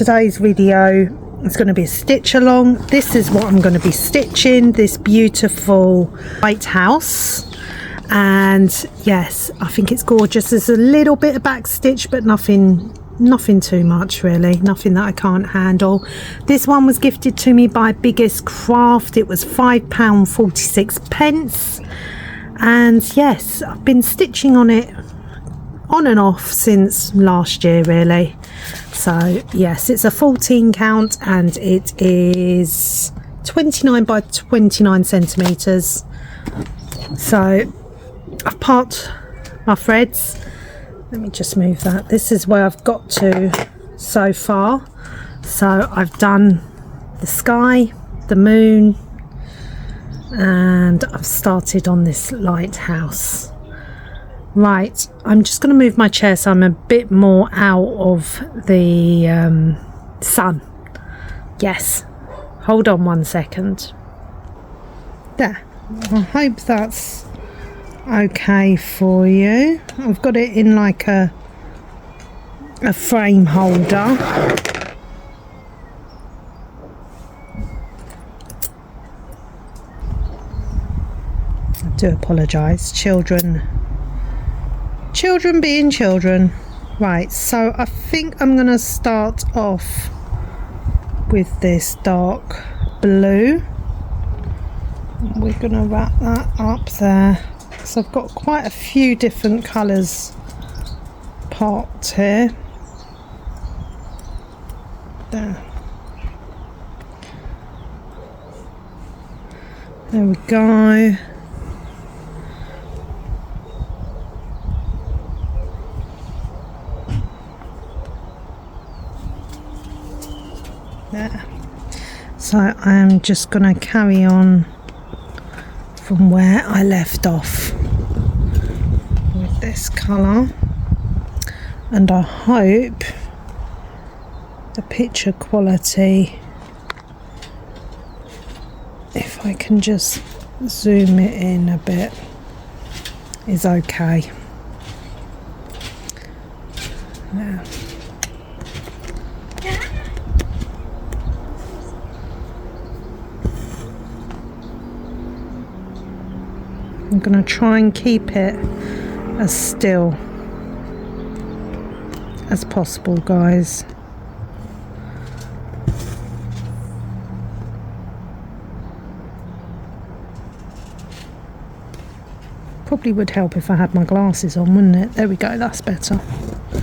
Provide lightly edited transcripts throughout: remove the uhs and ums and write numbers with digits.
today's video is going to be a stitch along. This is what I'm going to be stitching, this beautiful lighthouse. And yes, I think it's gorgeous. There's a little bit of back stitch, but nothing too much really, nothing that I can't handle. This one was gifted to me by Biggestcraft. It was £5.46, and yes, I've been stitching on it on and off since last year really. So yes, it's a 14 count and it is 29 by 29 centimeters. So I've parked my threads. Let me just move that. This is where I've got to so far. So I've done the sky, the moon, and I've started on this lighthouse. Right, I'm just going to move my chair so I'm a bit more out of the sun. Yes, hold on 1 second. There, I hope that's okay for you. I've got it in like a frame holder. I do apologise, children being children. Right, so I think I'm going to start off with this dark blue. We're going to wrap that up there. So I've got quite a few different colours parked here. There we go. There. So I am just going to carry on from where I left off with this colour, and I hope the picture quality, if I can just zoom it in a bit, is okay. There. I'm going to try and keep it as still as possible, guys. Probably would help if I had my glasses on, wouldn't it? There we go, that's better. Oh,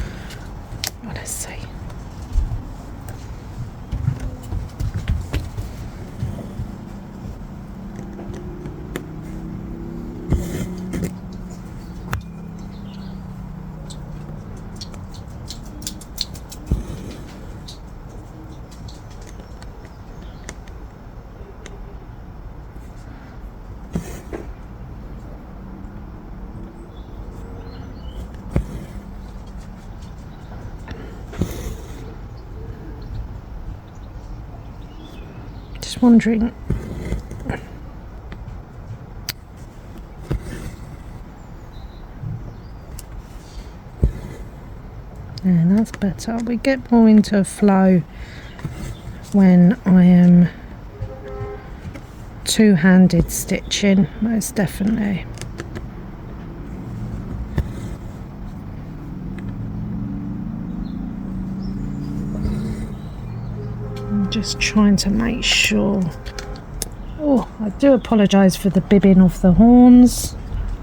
let's see. Wondering, yeah, that's better. We get more into a flow when I am two-handed stitching, most definitely. Just trying to make sure. Oh, I do apologise for the bibbing of the horns.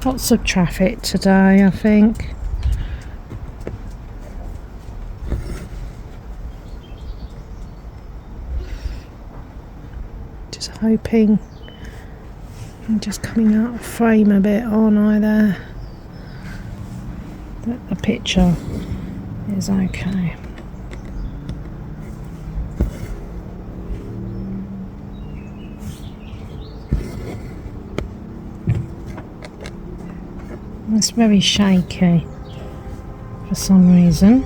Lots of traffic today, I think. Just hoping. I'm just coming out of frame a bit, aren't I, there? That the picture is okay. It's very shaky for some reason.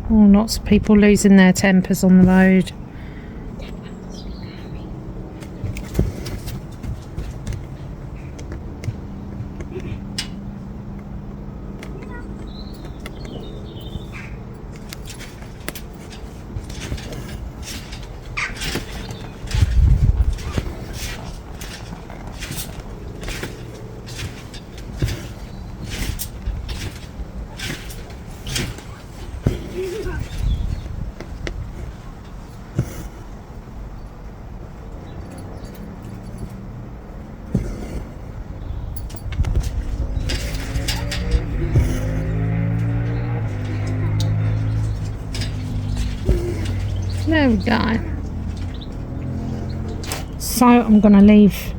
Oh, lots of people losing their tempers on the road. There we go. So I'm going to leave,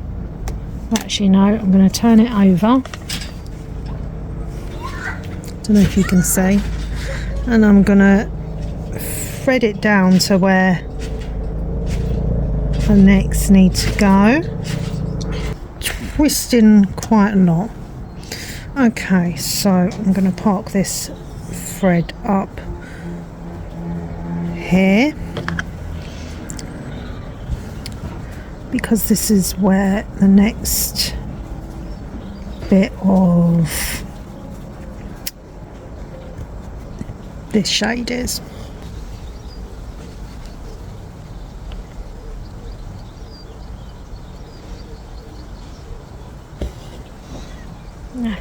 actually no, I'm going to turn it over. Don't know if you can see. And I'm going to thread it down to where the necks need to go. Twisting quite a lot. Okay, so I'm going to park this thread up here, because this is where the next bit of this shade is. Yeah.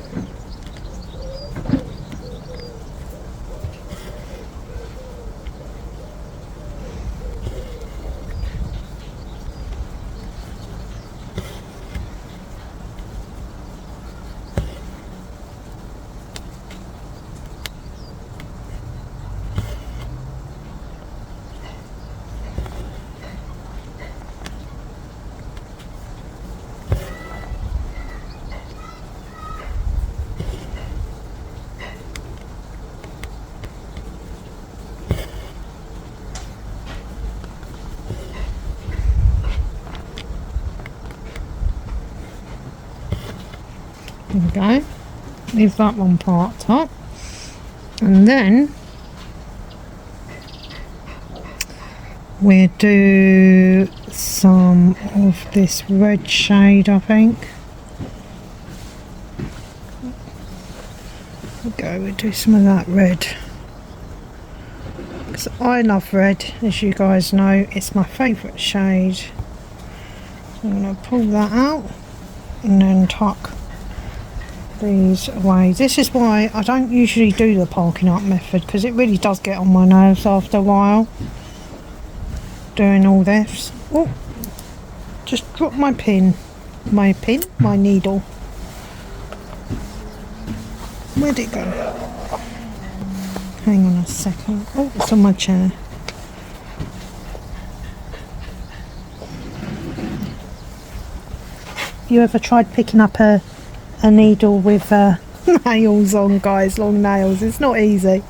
There we go. Leave that one part up, and then we'll do some of this red shade, I think. There we go, we'll do some of that red, because I love red, as you guys know. It's my favourite shade. I'm going to pull that out and then tuck these away. This is why I don't usually do the parking up method, because it really does get on my nerves after a while doing all this. Oh, just dropped my my needle. Where'd it go? Hang on a second. Oh, it's on my chair. You ever tried picking up a needle with nails on, guys? Long nails. It's not easy.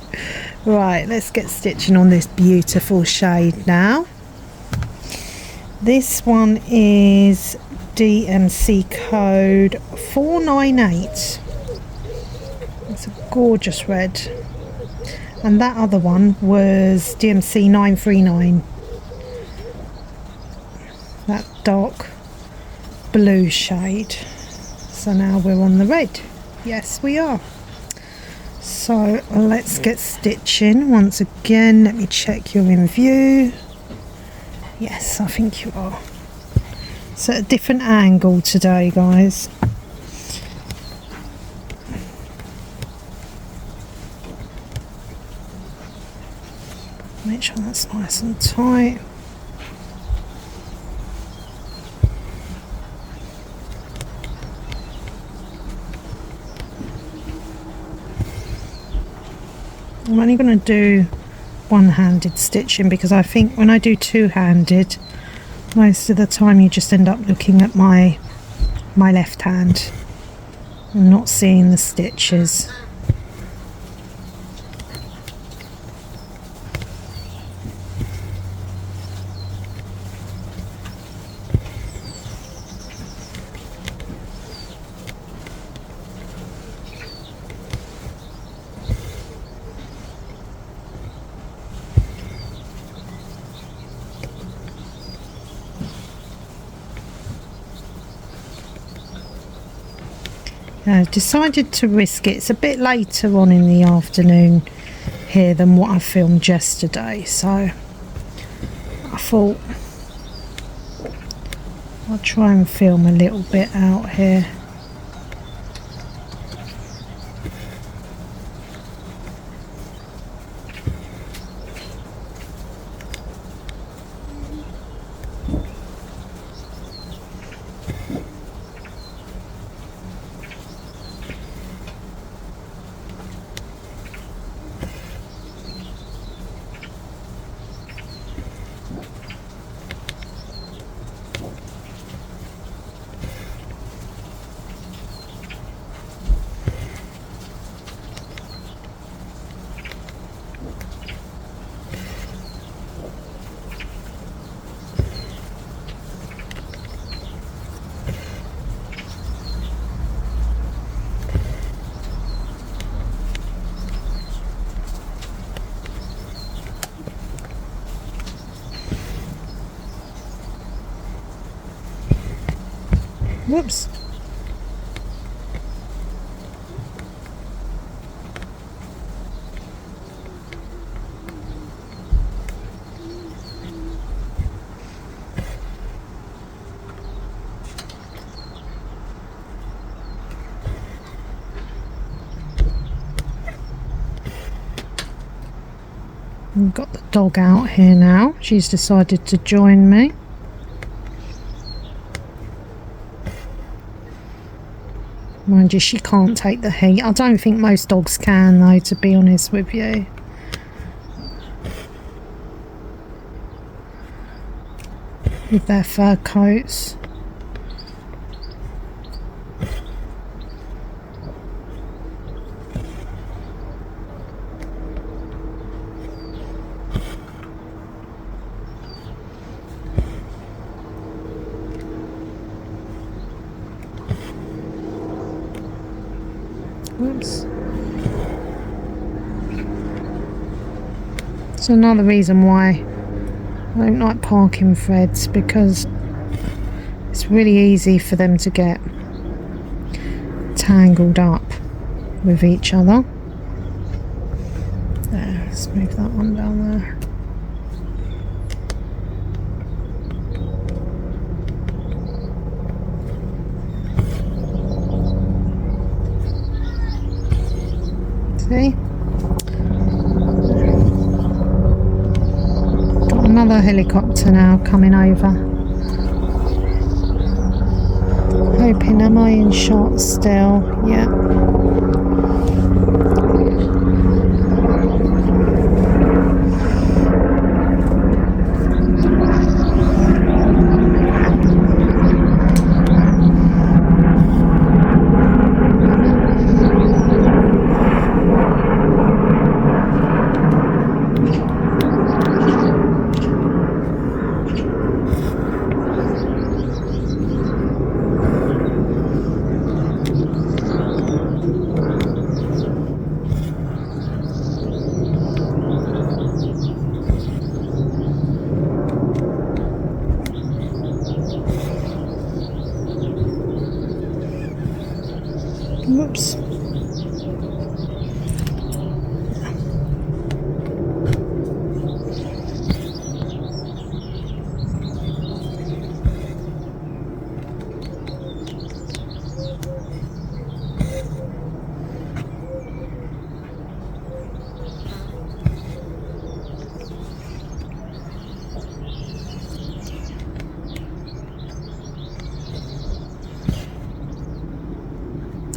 Right, let's get stitching on this beautiful shade now. This one is DMC code 498. It's a gorgeous red. And that other one was DMC 939. That dark blue shade. So now we're on the red. Yes, we are. So let's get stitching. Once again, let me check you're in view. Yes, I think you are. It's at a different angle today, guys. Make sure that's nice and tight. I'm only going to do one-handed stitching, because I think when I do two-handed, most of the time you just end up looking at my left hand and not seeing the stitches. I've decided to risk it. It's a bit later on in the afternoon here than what I filmed yesterday, so I thought I'll try and film a little bit out here. Whoops. We've got the dog out here now. She's decided to join me. Mind you, she can't take the heat. I don't think most dogs can though, to be honest with you. With their fur coats. Whoops. It's another reason why I don't like parking threads, because it's really easy for them to get tangled up with each other. There, let's move that one down there. See? Got another helicopter now coming over. Hoping, am I in shot still? Yeah. Whoops.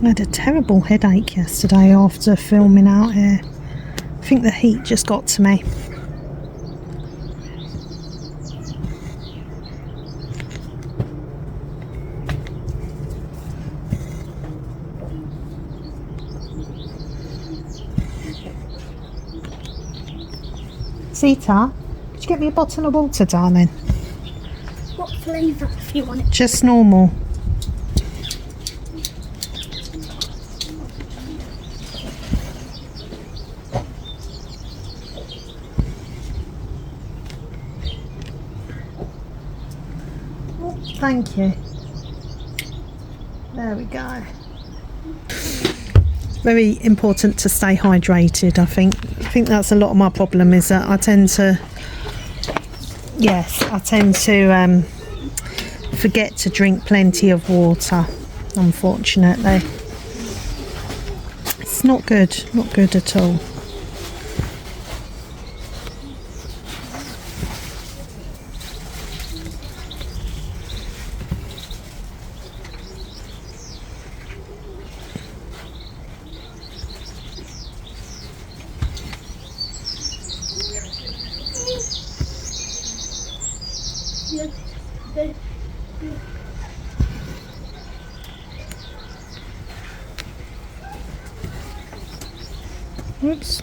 I had a terrible headache yesterday after filming out here. I think the heat just got to me. Sita, could you get me a bottle of water, darling? What flavour if you want it? Just normal. Thank you. There we go. Very important to stay hydrated, I think. I think that's a lot of my problem, is that I tend to forget to drink plenty of water, unfortunately. It's not good at all. Oops.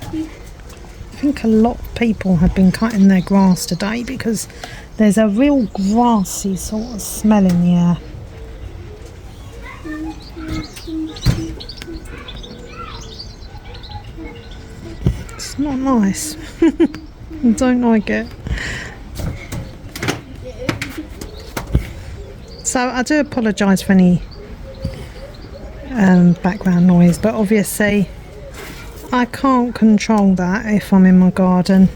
I think a lot of people have been cutting their grass today because there's a real grassy sort of smell in the air. It's not nice. I don't like it. So I do apologise for any background noise, but obviously I can't control that if I'm in my garden.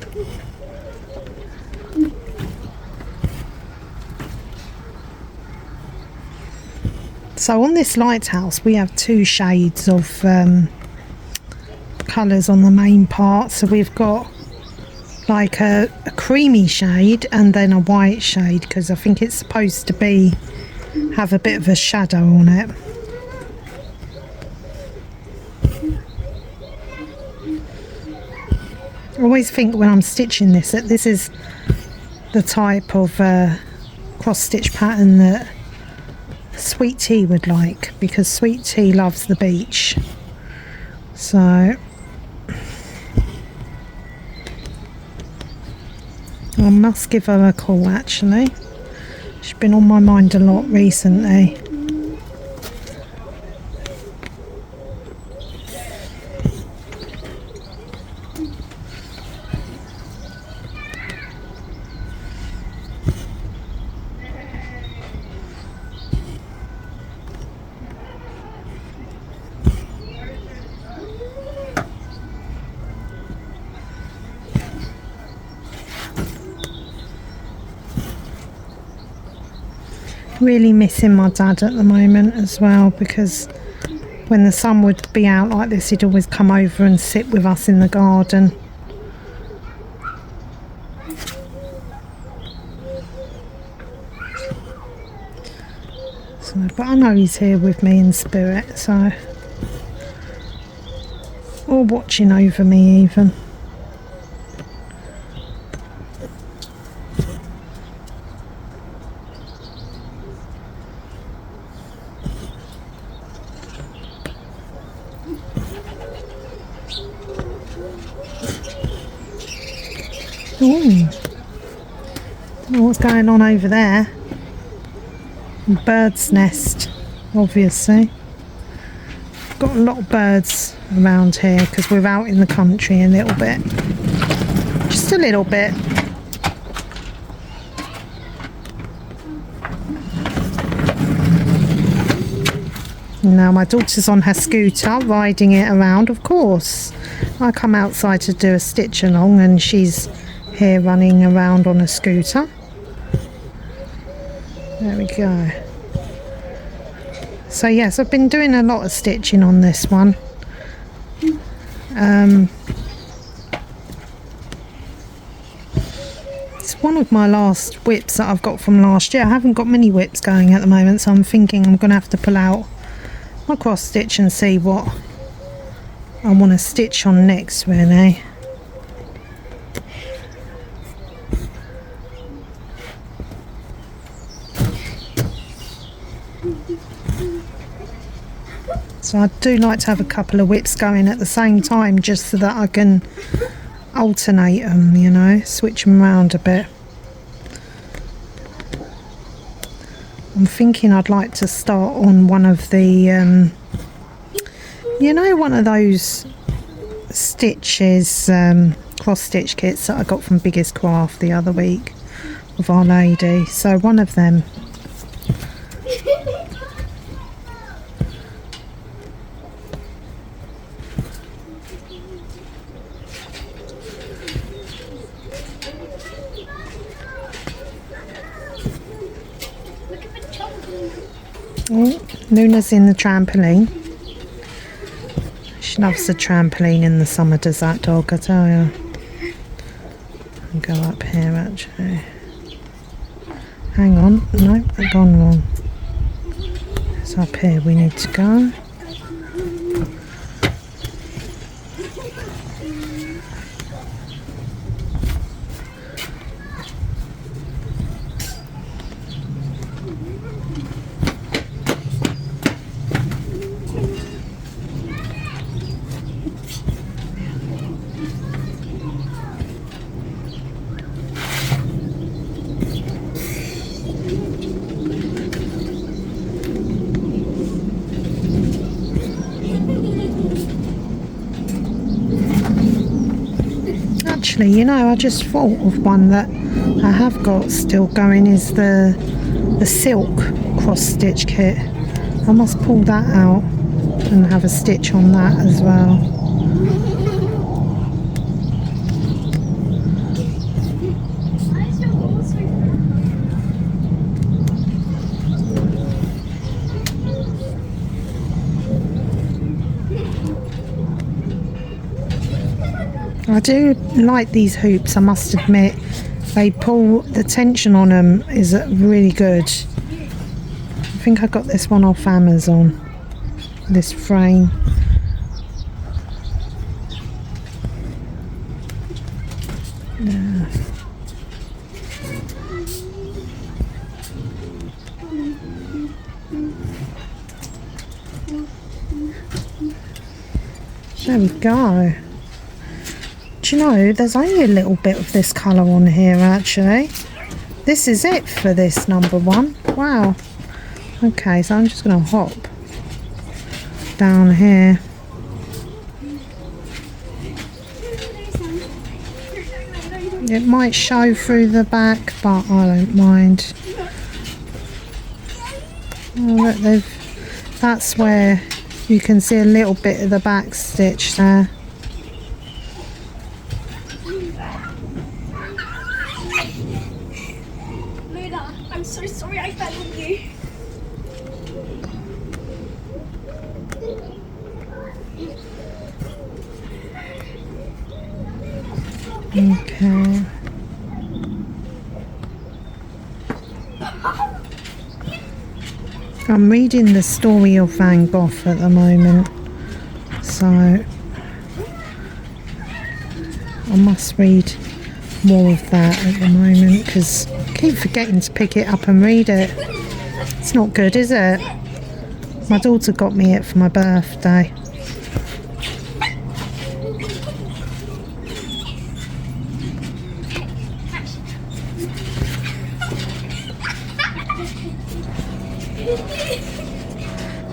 So on this lighthouse we have two shades of colours on the main part. So we've got like a creamy shade and then a white shade, because I think it's supposed to have a bit of a shadow on it. I always think when I'm stitching this that this is the type of cross stitch pattern that Sweet Tea would like, because Sweet Tea loves the beach. So I must give her a call actually. She's been on my mind a lot recently. Really missing my dad at the moment as well, because when the sun would be out like this he'd always come over and sit with us in the garden. So, but I know he's here with me in spirit, so, or watching over me even. Ooh. Don't know what's going on over there. Bird's nest, obviously. Got a lot of birds around here because we're out in the country a little bit. Just a little bit. Now my daughter's on her scooter riding it around, of course. I come outside to do a stitch along and she's here running around on a scooter. There we go. So yes, I've been doing a lot of stitching on this one. It's one of my last whips that I've got from last year. I haven't got many whips going at the moment, so I'm thinking I'm going to have to pull out my cross stitch and see what I want to stitch on next, really. So I do like to have a couple of whips going at the same time, just so that I can alternate them, you know, switch them around a bit. I'm thinking I'd like to start on one of the, you know, one of those stitches, cross stitch kits that I got from Biggestcraft the other week of Our Lady. So one of them. Oh, Luna's in the trampoline. She loves the trampoline in the summer, does that dog, I tell you. I'll go up here actually. Hang on, no, I've gone wrong. It's up here we need to go. actually, you know, I just thought of one that I have got still going is the silk cross stitch kit. I must pull that out and have a stitch on that as well. I do like these hoops, I must admit. They pull, the tension on them is really good. I think I got this one off Amazon, this frame. Yeah. There we go. Do you know, there's only a little bit of this colour on here actually. This is it for this number one. Wow. Okay, so I'm just going to hop down here. It might show through the back, but I don't mind. Oh, look, that's where you can see a little bit of the back stitch there. I'm so sorry I fell on you. Okay. I'm reading the story of Van Gogh at the moment, so I must read more of that at the moment because I keep forgetting to pick it up and read it. It's not good, is it? My daughter got me it for my birthday.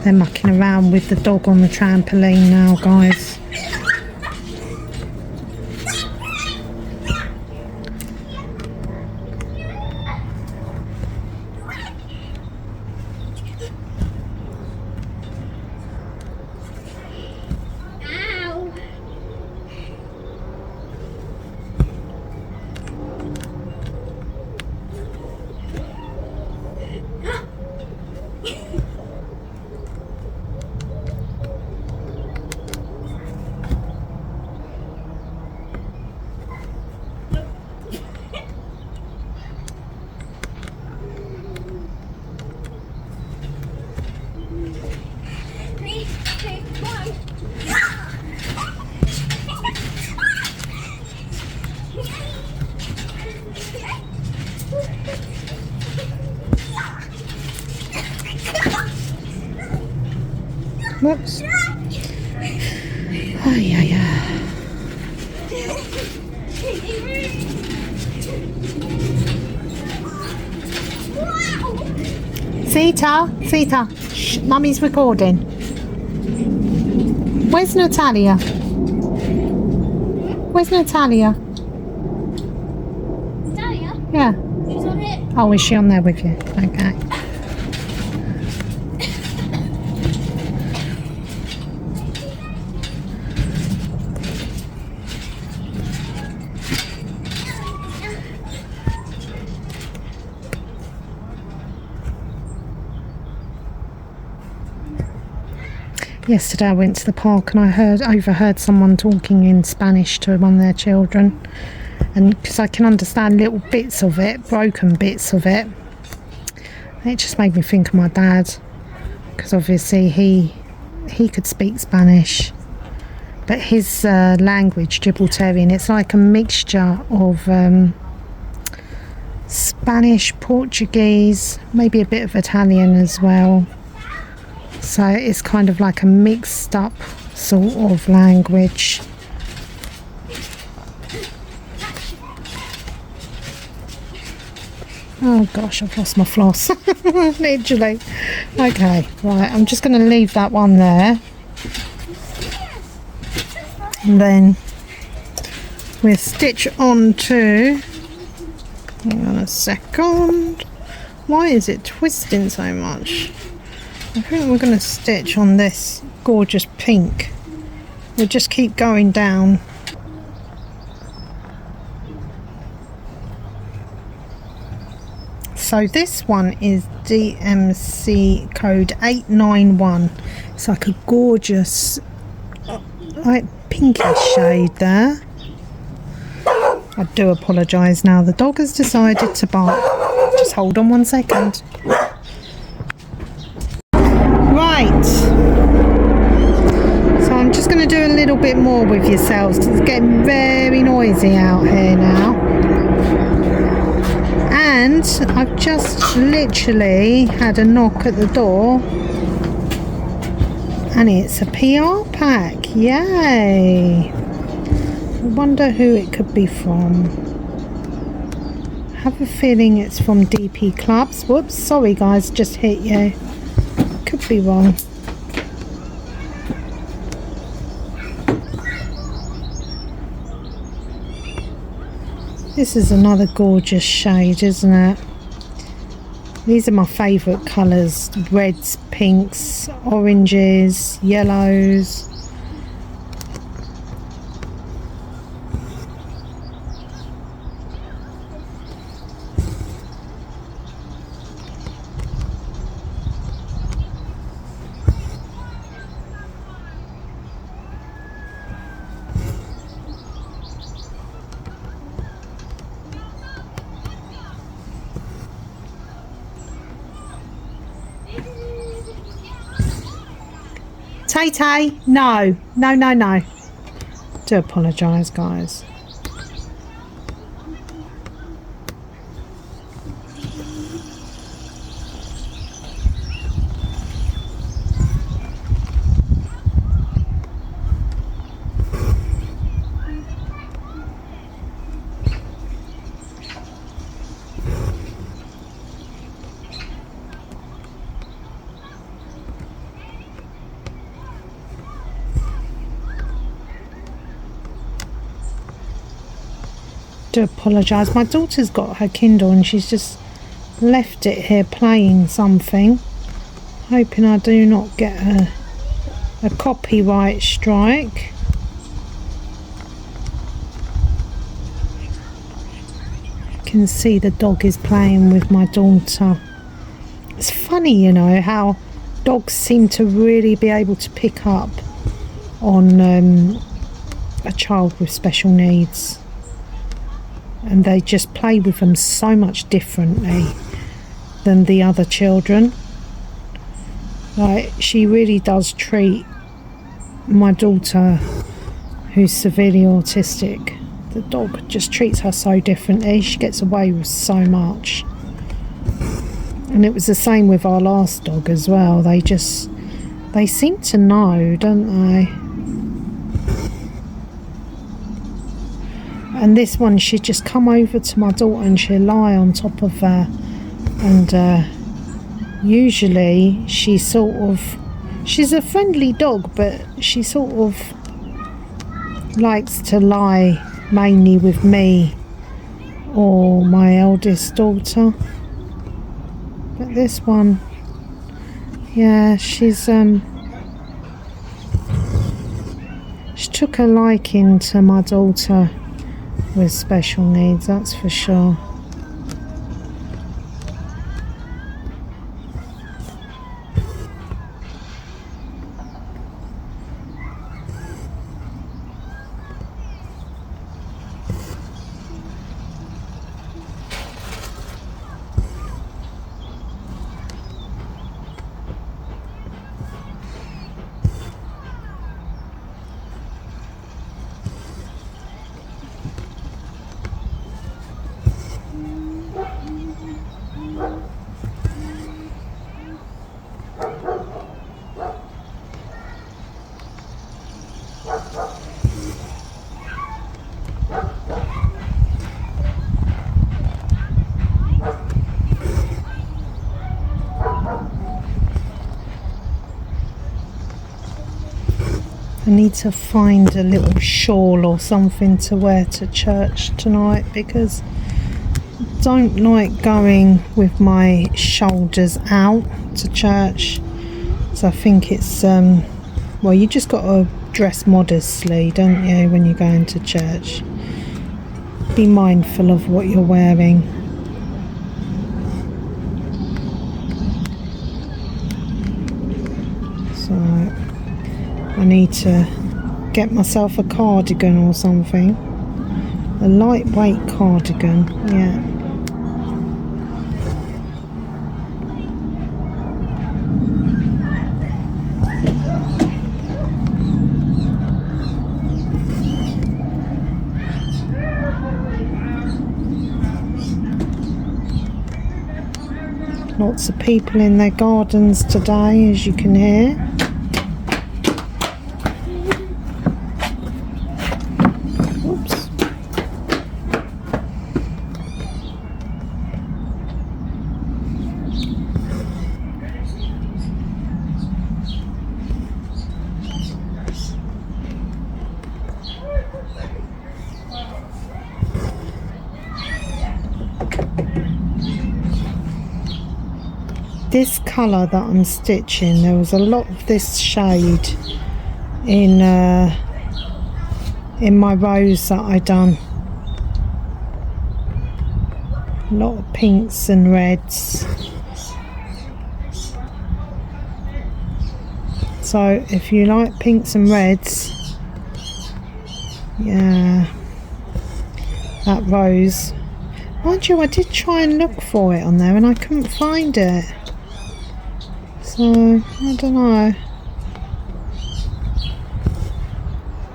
They're mucking around with the dog on the trampoline now, guys. Whoops. Oh, yeah. Sita, shh, Mummy's recording. Where's Natalia? Where's Natalia? Natalia? Yeah. She's on it. Oh, is she on there with you? Okay. Yesterday I went to the park and I overheard someone talking in Spanish to one of their children, and because I can understand little bits of it, broken bits of it, it just made me think of my dad, because obviously he could speak Spanish, but his language, Gibraltarian, it's like a mixture of Spanish, Portuguese, maybe a bit of Italian as well. So it's kind of like a mixed up sort of language. Oh gosh, I've lost my floss. Literally. Okay, right, I'm just going to leave that one there. And then we'll stitch on to, hang on a second, why is it twisting so much? I think we're going to stitch on this gorgeous pink. We'll just keep going down. So this one is DMC code 891. It's like a gorgeous like pinkish shade there. I do apologise now, the dog has decided to bark. Just hold on one second. Right, so I'm just going to do a little bit more with yourselves because it's getting very noisy out here now. And I've just literally had a knock at the door and it's a PR pack. Yay! I wonder who it could be from. I have a feeling it's from DP Clubs. Whoops, sorry guys, just hit you. Could be wrong. This is another gorgeous shade, isn't it? These are my favourite colours. Reds, pinks, oranges, yellows. Tay-Tay, no. Do apologise, guys. Do apologise, my daughter's got her Kindle and she's just left it here playing something, hoping I do not get a copyright strike. You can see the dog is playing with my daughter. It's funny, you know, how dogs seem to really be able to pick up on a child with special needs. And they just play with them so much differently than the other children. Like, she really does treat my daughter, who's severely autistic, the dog just treats her so differently. She gets away with so much. And it was the same with our last dog as well. They seem to know, don't they? And this one, she'd just come over to my daughter and she'd lie on top of her. And usually she's a friendly dog, but she sort of likes to lie mainly with me or my eldest daughter. But this one, yeah, she took a liking to my daughter with special needs, that's for sure. I need to find a little shawl or something to wear to church tonight, because I don't like going with my shoulders out to church. So I think it's well, you just got to dress modestly, don't you, when you're going to church. Be mindful of what you're wearing. So I need to get myself a cardigan or something. A lightweight cardigan, yeah. Lots of people in their gardens today, as you can hear. Oops. This colour that I'm stitching, there was a lot of this shade in my rows that I done. A lot of pinks and reds. So if you like pinks and reds, yeah, that rose. Mind you, I did try and look for it on there and I couldn't find it. So, I don't know.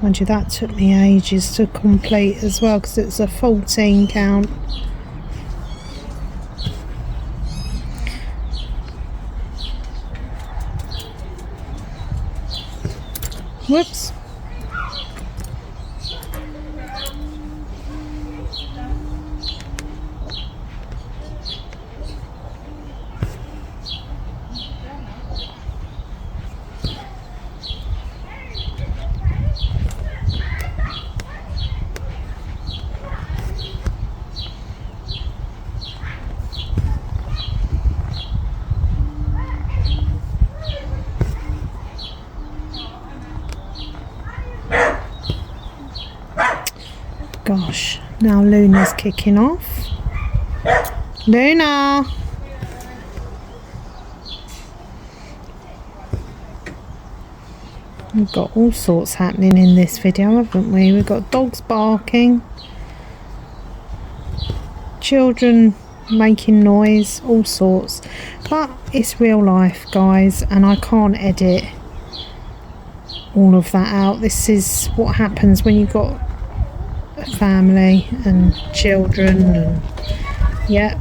Mind you, that took me ages to complete as well, because it's a 14 count. Whoops. Gosh, now Luna's kicking off. Luna! We've got all sorts happening in this video, haven't we? We've got dogs barking, children making noise, all sorts. But it's real life, guys, and I can't edit all of that out. This is what happens when you've got a family and children, and yeah,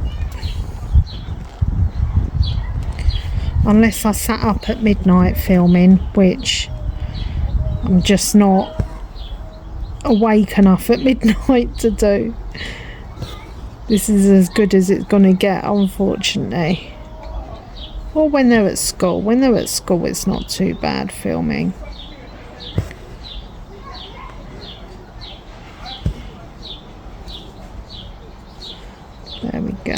unless I sat up at midnight filming, which I'm just not awake enough at midnight to do. This is as good as it's gonna get, unfortunately. Or when they're at school. When they're at school, it's not too bad filming. There we go.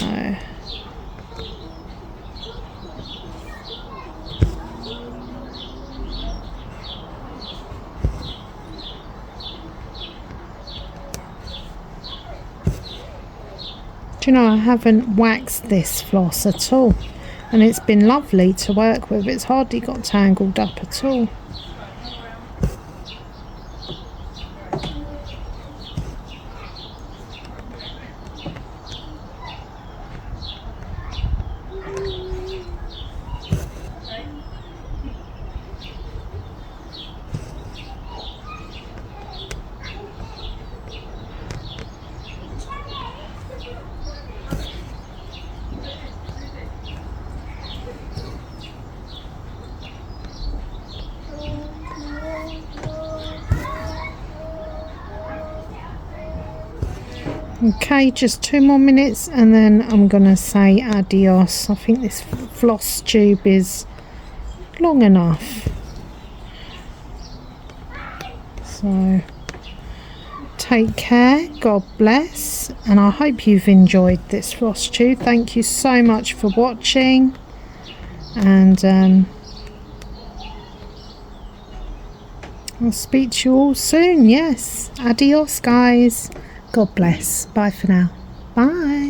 Do you know, I haven't waxed this floss at all, and it's been lovely to work with. It's hardly got tangled up at all. Okay, just 2 more minutes and then I'm gonna say adios. I think this floss tube is long enough. So take care, God bless, and I hope you've enjoyed this Flosstube. Thank you so much for watching, and I'll speak to you all soon. Yes, adios guys, God bless, bye for now, bye.